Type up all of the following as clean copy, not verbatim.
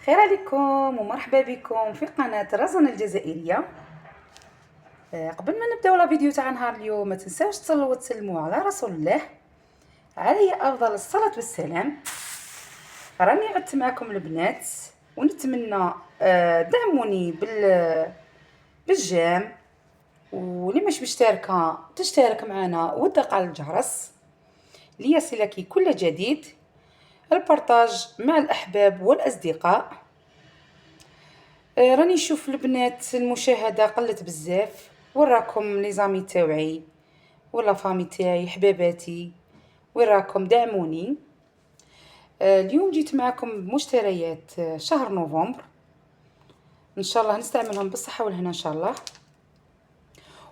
خير عليكم ومرحبا بكم في قناة رزان الجزائرية. قبل ما نبداو لا فيديو تاع نهار اليوم ما تنساوش تصلوا وتسلموا على رسول الله عليه افضل الصلاة والسلام. راني عدت معكم البنات ونتمنى دعموني بالجيم، واللي مش مشتركة تشترك معنا وتدق على الجرس ليصلك كل جديد. البارتاج مع الأحباب والأصدقاء. راني نشوف البنات المشاهدة قلت بزاف، وراكم لي زامي تاوعي ولا فامي تاعي حباباتي، وراكم دعموني. اليوم جيت معكم بمشتريات شهر نوفمبر، ان شاء الله نستعملهم بالصحة والهنا ان شاء الله،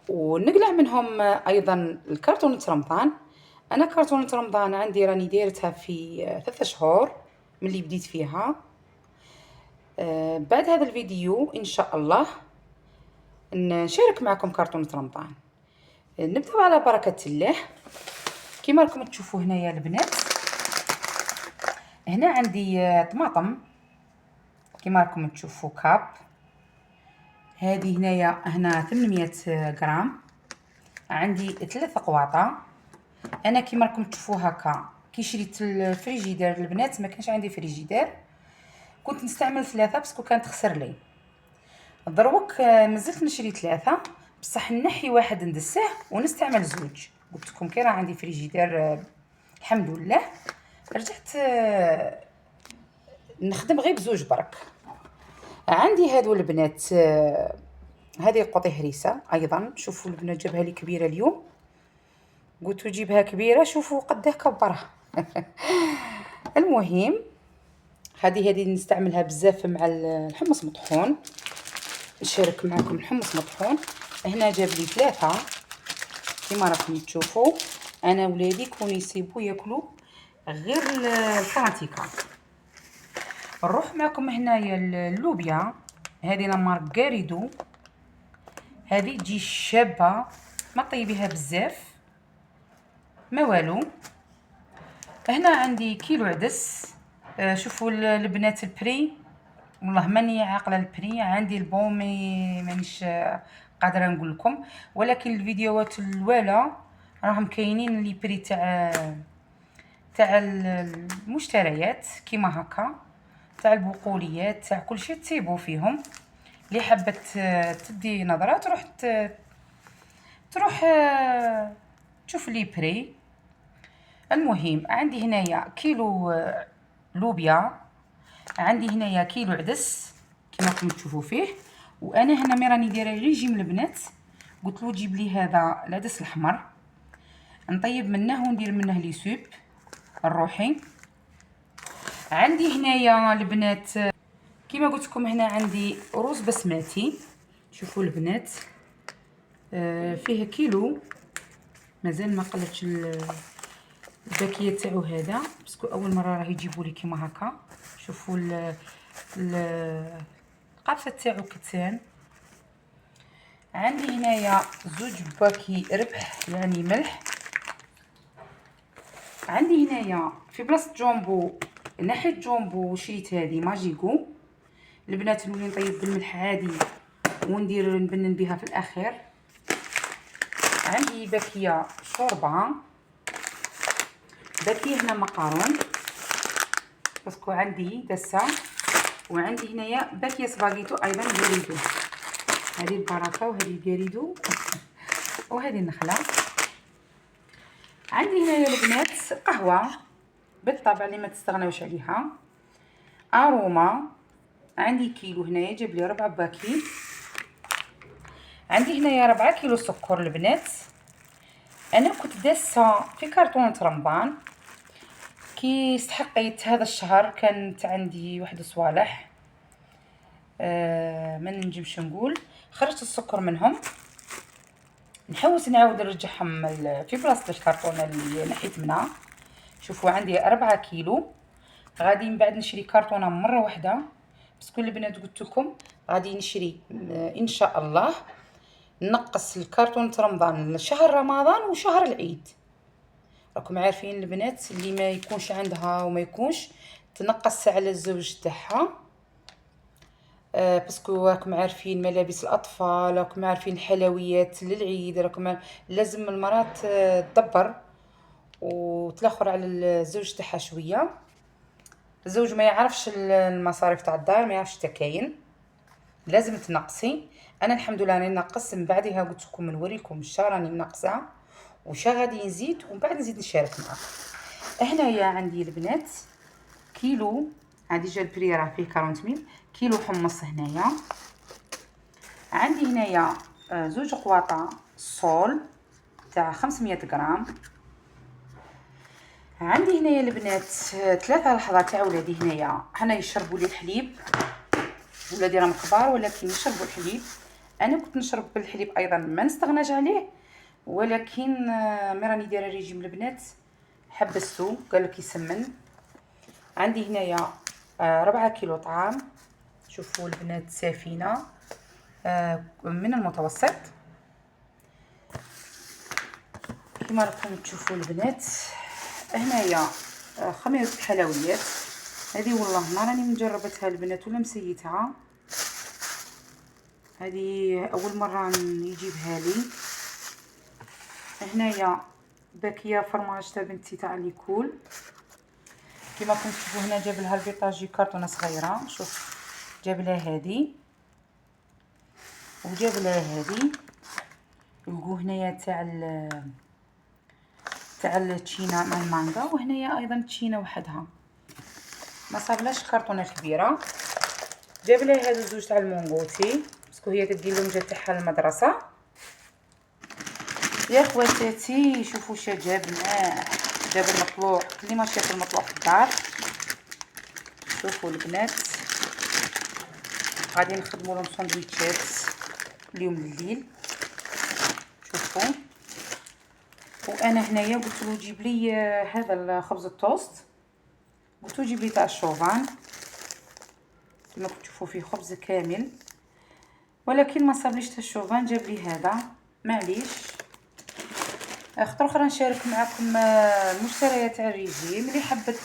ونقلع منهم ايضا الكرتونة رمضان. انا كرتونة رمضان عندي راني دايرتها في 3 شهور من اللي بديت فيها. بعد هذا الفيديو ان شاء الله نشارك معكم كرتونة رمضان. نبداو على بركة الله. كما راكم تشوفوا هنايا البنات، هنا عندي طماطم كما راكم تشوفوا كاب. هذه هنا 800 غرام. عندي 3 قواطع. انا كما راكم تشوفوا هكا كي شريت الفريجيدير البنات ما كانش عندي فريجيدير، كنت نستعمل 3 باسكو كانت تخسر لي. دروك مازلت نشري 3 بصح نحي واحد ندسه ونستعمل 2. قلت لكم كي راه عندي فريجيدير الحمد لله رجعت نخدم غير ب2 برك. عندي هادو البنات، هذه قطي هريسه ايضا. شوفوا البنات جابها لي كبيره اليوم، قلت جيبها كبيره شوفوا قداه كبرها. المهم هذه نستعملها بزاف مع الحمص مطحون. نشارك معكم الحمص مطحون. هنا جاب لي 3 كما راكم تشوفوا. انا ولادي كون يسيبوا ياكلوا غير الكراتيكا. نروح معكم هنايا اللوبيا، هذه لا مارك غاريدو. هذه تجي شابه ما طيبيها بزاف ما والو. هنا عندي كيلو عدس. شوفوا البنات البري، والله ماني عاقله البري. عندي البون مانيش قادره نقول لكم، ولكن الفيديوهات الوالا راهم كاينين لي بري تاع المشتريات كيما هكا، تاع البقوليات تاع كل شيء تسيبوا فيهم. اللي حبت تدي نظره تروح تشوف لي بري. المهم عندي هنايا كيلو لوبيا، عندي هنايا كيلو عدس كما راكم تشوفوا فيه. وانا هنا مي راني دايره ريجيم البنات، قلت له جيب لي هذا العدس الاحمر نطيب منه وندير منه لي سوب الروحي. عندي هنايا البنات كما قلت لكم هنا عندي رز بسمتي. شوفوا البنات فيه كيلو، مازال ما قلتش الباكيه تاعو هذا باسكو اول مره راه يجيبوا لي كيما هكا. شوفوا القرصه تاعو كتان. عندي هنايا 2 باكي ربح يعني ملح. عندي هنايا في بلاصه جومبو نحيت جومبو وشريت هذه ماجيكو. البنات نولي نطيب بالملح عادي وندير نبنن بها في الاخير. عندي باكيه شوربه، باكيه هنا مقارون باسكو عندي دسه. وعندي هنايا باكيه سباغيتو ايضا غاريدو. هذه البركه وهذه الغاريدو وهذه النخله. عندي هنايا البنات قهوه بالطبع اللي ما تستغناوش عليها، اروما. عندي كيلو هنايا جاب لي 4 باكي. عندي هنايا 4 كيلو سكر البنات. انا كنت داسه في كرتونه رمضان كي استحقيت هذا الشهر، كانت عندي واحد صوالح ما ننجمش نقول خرجت السكر منهم. نحوس نعاود نرجعهم في بلاصه الكرتونه اللي نحيت منها. شوفوا عندي 4 كيلو. غادي من بعد نشري كرتونه مره واحده باسكو البنات قلت لكم غادي نشري ان شاء الله نقص الكرتونه رمضان لشهر رمضان وشهر العيد. راكم عارفين البنات اللي ما يكونش عندها وما يكونش تنقص على الزوج تاعها باسكو راكم عارفين ملابس الاطفال، راكم عارفين الحلويات للعيد، لازم المرات تدبر وتلاخر على الزوج تاعها شويه. الزوج ما يعرفش المصاريف تاع الدار، ما يعرفش تكاين، لازم تنقصي. انا الحمد لله راني نقص، من بعدها قلت لكم نوريكم الشهر راني منقصه وشا غادي نزيد، ومن بعد نزيد نشارك معاكم. هنايا عندي البنات كيلو، هادي جا البري راه فيه 40 ميل كيلو حمص. هنايا عندي هنايا زوج قواطع صول تاع 500 غرام. عندي هنايا البنات 3 لحظات تاع ولادي. هنايا حنا يشربوا لي الحليب، ولادي راهم كبار ولكن يشربوا الحليب. انا كنت نشرب الحليب ايضا، ما نستغناش عليه، ولكن مي راني دايره ريجيم البنات حبستو، قال لك يسمن. عندي هنايا 4 كيلو طعام، شوفوا البنات سفينه من المتوسط كما راكم تشوفوا البنات. هنايا خميره الحلويات، هذه والله ما راني مجربتها البنات ولا مسيتها، هذه اول مره يجيبها لي. هنايا باكيه فرماج تاع بنتي تاع ليكول، كما راكم تشوفوا هنا جاب لها البيطاجي كرتونه صغيره. شوف جاب لها هذه وجاب لها هذه، لقوا هنايا تاع التشينا مع المانغا، وهنايا ايضا تشينا وحدها، ما صابلاش كرتونه كبيره. جاب لها هذو زوج تاع المونغوتي باسكو هي تدير لهم جا تاعها المدرسه. يا خواتاتي شوفوا شا جاب لنا، جاب المطلوع اللي ماشي ياكل المطلوع في الدار. شوفوا البنات غادي نخدموا لهم ساندويتشات اليوم الليل. شوفوا، وانا هنايا قلت له جيب لي هذا الخبز التوست، قلت له جيب لي تاع الشوفان، كما تشوفوا فيه خبز كامل، ولكن ما صابليش تاع الشوفان، جاب لي هذا. معليش، خطره اخرى نشارك معكم المشتريات تاع الريجيم اللي حبت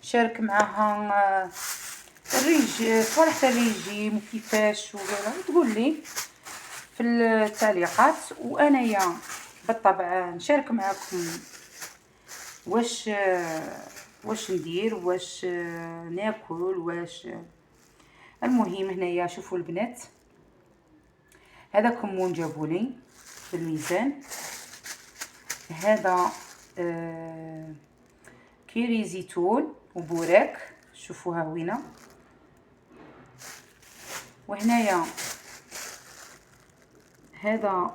شارك معاها الريجيم، صوالح تاع الريجيم وكيفاش وغيرها تقول لي في التعليقات، وانايا بالطبع نشارك معكم واش ندير، واش ناكل، واش. المهم هنايا شوفوا البنات، هذا كمون جابولي بالميزان، هذا كيري زيتون وبوراك، شوفوها وينه. وهنايا هذا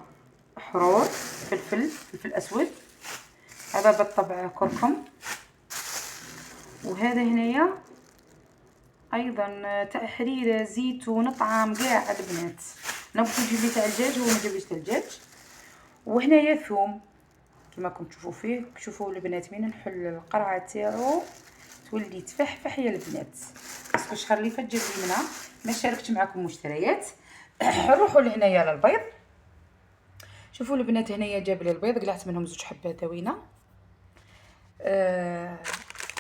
حرور فلفل اسود، هذا بالطبع كركم، وهذا هنايا ايضا تاع حريره زيتون طعام كاع البنات. انا قلت نجيب لي تاع الدجاج وهو ما جابليش تاع الدجاج. وهنايا ثوم كما راكم تشوفوا فيه. شوفوا البنات من نحل القرعه تاعو تولي تفحفح يا البنات، باسكو الشهر اللي فات جاب لي منها ما شاركت معكم مشتريات. نروحوا لهنايا للبيض. شوفوا البنات هنايا جاب لي البيض، قلعت منهم زوج حبات زوينه.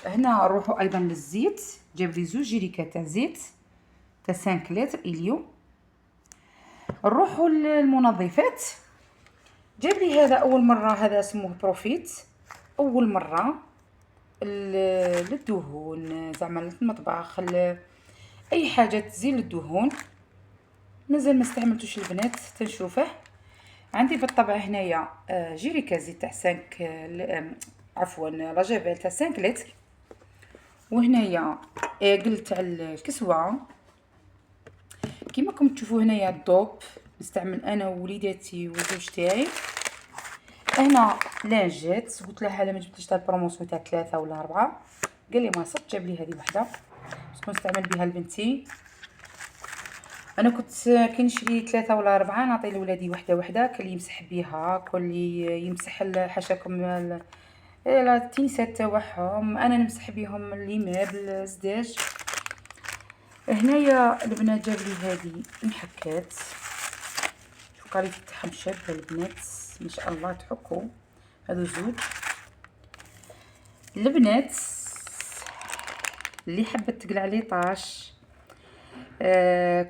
هنا نروحوا ايضا للزيت، جاب لي زوج جيريكات تاع زيت تاع 5 لتر اليو. نروحوا للمنظفات، جاب لي هذا اول مره، هذا اسمه بروفيت، اول مره للدهون زعما في المطبخ، اي حاجه تزيل الدهون. مازال ما استعملتوش البنات تنشوفه. عندي بالطبع هنايا جيريكا زيت تاع 5 عفوا لاجافيل تاع 5 لتر. وهنايا قلت تاع الكسوه كيما راكم تشوفوا هنايا الضوب نستعمل انا ووليداتي والزوج تاعي. هنا لانجات، قلت لها لا ما جبتش تاع البروموسيون تاع 3 ولا 4، قال لي ما صدت، جاب لي هذه وحده باش نستعمل بها لبنتي. انا كنت كي نشري 3 ولا 4 نعطي لولادي وحده وحده، كل يمسح بها، كل يمسح حاشاكم التينيسات تاعهم، انا نمسح بهم ليمابل الزداج. هنايا البنات جاب لي هذه محكات، شوف كاليتي تاعهم شابه البنات ما شاء الله تحكوا. هذو زوج البنات اللي حبت تقلع لي طاش،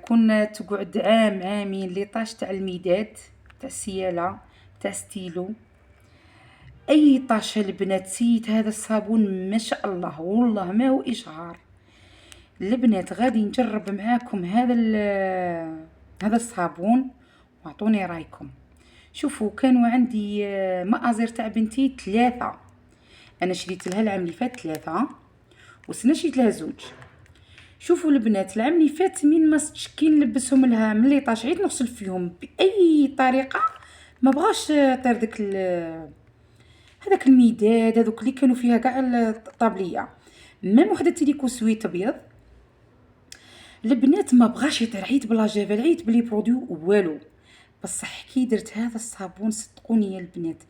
كنا تقعد عام عامين ليطاج تاع المداد تاع السياله تاع ستيلو، اي طاشه البنات. سيت هذا الصابون ما شاء الله والله ما هو اشعار. البنات غادي نجرب معاكم هذا الصابون واعطوني رايكم. شوفوا كانوا عندي مآزر تاع بنتي 3، انا شريت لها العام اللي فات 3 وسنه شريت لها 2. شوفوا البنات العام اللي فات من ما كي نلبسهم لها ملي طاش عيد نغسل فيهم باي طريقه ما بغاش طير هذاك المداد هذوك اللي كانوا فيها كاع الطابليه. ميم وحده تيليكو سويت ابيض البنات ما بغاش يطير، عيط بلا جافيل، عيط بلي برودوي والو. بصح كي درت هذا الصابون صدقوني يا البنات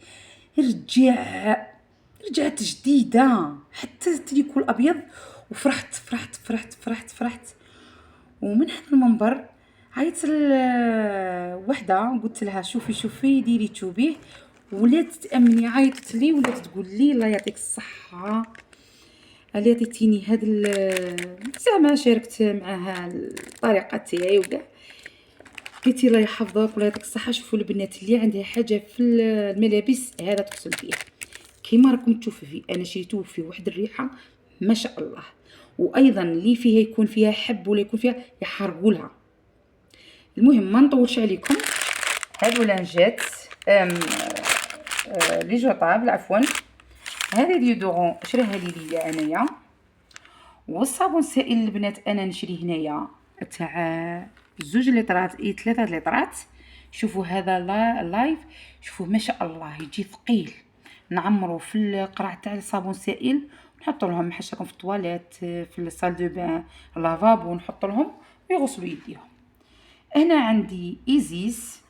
رجعت جديده حتى تيليكو الابيض. وفرحت فرحت فرحت فرحت فرحت. ومن هذا المنبر عيطت وحده قلت لها شوفي ديري تشوبيه، ولات تامني عيطت لي ولات تقول لي الله يعطيك الصحه اللي عطيتيني هاد زعما شاركت معاها الطريقه تاعي وكاع. قلتي الله يحفظك ولا يعطيك الصحه. شوفوا البنات اللي عندها حاجه في الملابس هذا تغسل فيه كيما راكم تشوفوا فيه. انا شريتوه فيه واحد الريحه ما شاء الله. وايضا اللي فيها يكون فيها حب ولا يكون فيها يحرقولها. المهم ما نطولش عليكم. هادو لانجات لي جوطابل عفوا. هذه ديودورون شراها ليا انايا. والصابون سائل البنات انا نشري هنايا تاع 2 لترات 3 لترات. شوفوا هذا لايف، شوفوا ما شاء الله يجي ثقيل. نعمروا في القرع تاع الصابون سائل نحط لهم حاشاكم في الطواليت في الصال دو بان لافابو نحط لهم ويغسلوا يديهم. هنا عندي ايزيس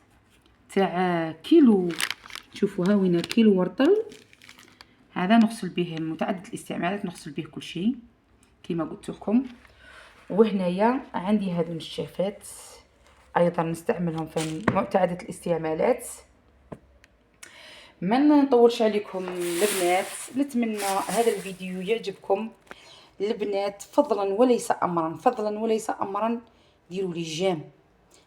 تاع كيلو، شوفوا ها وين كيلو ورطل. هذا نغسل به متعدد الاستعمالات، نغسل به كل شيء كما قلت لكم. وهنايا عندي هذو النشافات ايضا نستعملهم في متعدد الاستعمالات. ما نطولش عليكم البنات، نتمنى هذا الفيديو يعجبكم البنات. فضلا وليس امرا ديروا لي جيم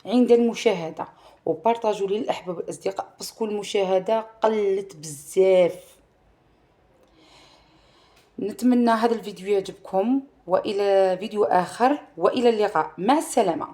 عند المشاهده وبارطاجوا لي الاحباب والاصدقاء باسكو المشاهده قلت بزاف. نتمنى هذا الفيديو يعجبكم والى فيديو اخر والى اللقاء، مع السلامه.